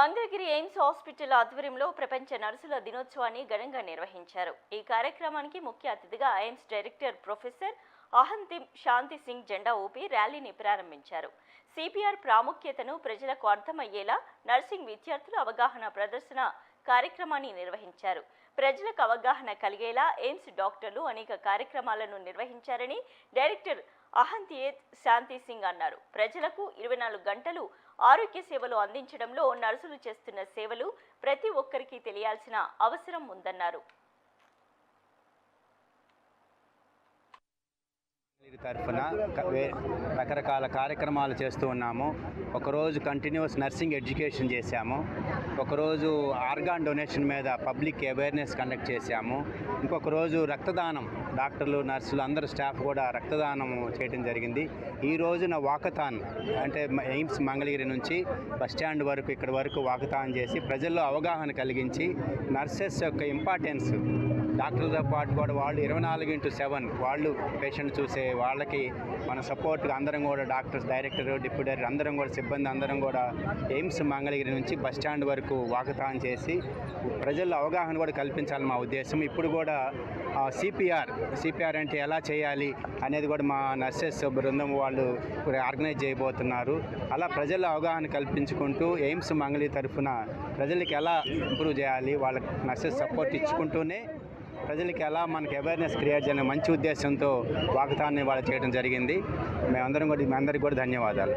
Mangalagiri AIIMS hospital ఆధ్వర్యంలో ప్రపంచ నర్సుల దినోత్సవాన్ని ఘనంగా నిర్వహించారు. ఈ కార్యక్రమానికి ముఖ్య అతిథిగా ఎయిమ్స్ డైరెక్టర్ ప్రొఫెసర్ అహంతిమ్ శాంతి సింగ్ జెండా ఊపి ర్యాలీని ప్రారంభించారు. సిపిఆర్ ప్రాముఖ్యతను ప్రజలకు అర్థమయ్యేలా నర్సింగ్ విద్యార్థులు అవగాహన ప్రదర్శన కార్యక్రమాన్ని నిర్వహించారు. ప్రజలకు అవగాహన కలిగేలా ఎయిమ్స్ డాక్టర్లు అనేక కార్యక్రమాలను నిర్వహించారని డైరెక్టర్ అహంతిమ్ శాంతి సింగ్ అన్నారు. ప్రజలకు 24 గంటలు ఆరోగ్య సేవలు అందించడంలో నర్సులు చేస్తున్న సేవలు ప్రతి ఒక్కరికి తెలియాల్సిన అవసరం ఉందన్నారు. తరఫున రకరకాల కార్యక్రమాలు చేస్తూ ఉన్నాము. ఒకరోజు కంటిన్యూస్ నర్సింగ్ ఎడ్యుకేషన్ చేశాము. ఒకరోజు ఆర్గాన్ డొనేషన్ మీద పబ్లిక్ అవేర్నెస్ కండక్ట్ చేశాము. ఇంకొక రోజు రక్తదానం, డాక్టర్లు నర్సులు అందరూ స్టాఫ్ కూడా రక్తదానం చేయడం జరిగింది. ఈ రోజున వాకథాన్ అంటే ఎయిమ్స్ మంగళగిరి నుంచి బస్ స్టాండ్ వరకు ఇక్కడ వరకు వాకథాన్ చేసి ప్రజల్లో అవగాహన కలిగించి నర్సెస్ యొక్క ఇంపార్టెన్స్, డాక్టర్లతో పాటు కూడా వాళ్ళు 24/7 వాళ్ళు పేషెంట్ చూసే వాళ్ళకి మన సపోర్ట్గా అందరం కూడా డాక్టర్స్, డైరెక్టర్, డిప్యూటీ డైరెక్టర్ అందరం కూడా సిబ్బంది అందరం కూడా ఎయిమ్స్ మంగళగిరి నుంచి బస్ స్టాండ్ వరకు వాకథాన్ చేసి ప్రజల్లో అవగాహన కూడా కల్పించాలని మా ఉద్దేశం. ఇప్పుడు కూడా సిపిఆర్ అంటే ఎలా చేయాలి అనేది కూడా మా నర్సెస్ బృందం వాళ్ళు ఆర్గనైజ్ చేయబోతున్నారు. అలా ప్రజల్లో అవగాహన కల్పించుకుంటూ ఎయిమ్స్ మంగళగిరి తరఫున ప్రజలకి ఎలా ఇంప్రూవ్ చేయాలి, వాళ్ళ నర్సెస్ సపోర్ట్ ఇచ్చుకుంటూనే ప్రజలకి ఎలా మనకి అవేర్నెస్ క్రియేట్ చేయడం మంచి ఉద్దేశంతో వాకథాన్ని వాళ్ళు చేయడం జరిగింది. మీ అందరికీ కూడా ధన్యవాదాలు.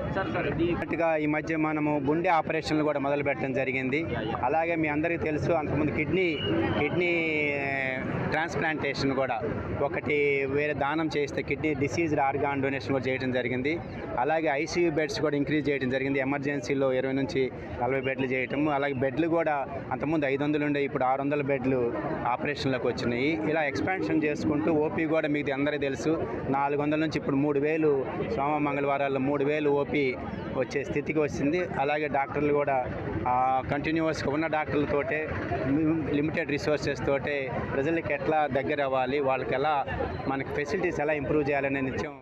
ఈ మధ్య మనము గుండె ఆపరేషన్లు కూడా మొదలు పెట్టడం జరిగింది. అలాగే మీ అందరికీ తెలుసు, అంతకుముందు కిడ్నీ ట్రాన్స్ప్లాంటేషన్ కూడా ఒకటి వేరే దానం చేస్తే కిడ్నీ డిసీజ్డ్ ఆర్గాన్ డొనేషన్ కూడా చేయడం జరిగింది. అలాగే ఐసీయూ బెడ్స్ కూడా ఇంక్రీజ్ చేయడం జరిగింది. ఎమర్జెన్సీలో 20 నుంచి 40 బెడ్లు చేయటం. అలాగే బెడ్లు కూడా అంతకుముందు 500 ఉండే ఇప్పుడు 600 బెడ్లు ఆపరేషన్లోకి వచ్చినాయి. ఇలా ఎక్స్పాన్షన్ చేసుకుంటూ ఓపీ కూడా మీకు అందరికీ తెలుసు 400 నుంచి ఇప్పుడు 3000 సోమ మంగళవారాల్లో 3000 ఓపీ వచ్చే స్థితికి వచ్చింది. అలాగే డాక్టర్లు కూడా కంటిన్యూస్గా ఉన్న డాక్టర్లతోటే లిమిటెడ్ రిసోర్సెస్ తోటే ప్రజలకి ఎట్లా దగ్గర అవ్వాలి, వాళ్ళకి ఎలా మనకి ఫెసిలిటీస్ ఎలా ఇంప్రూవ్ చేయాలనే నిత్యం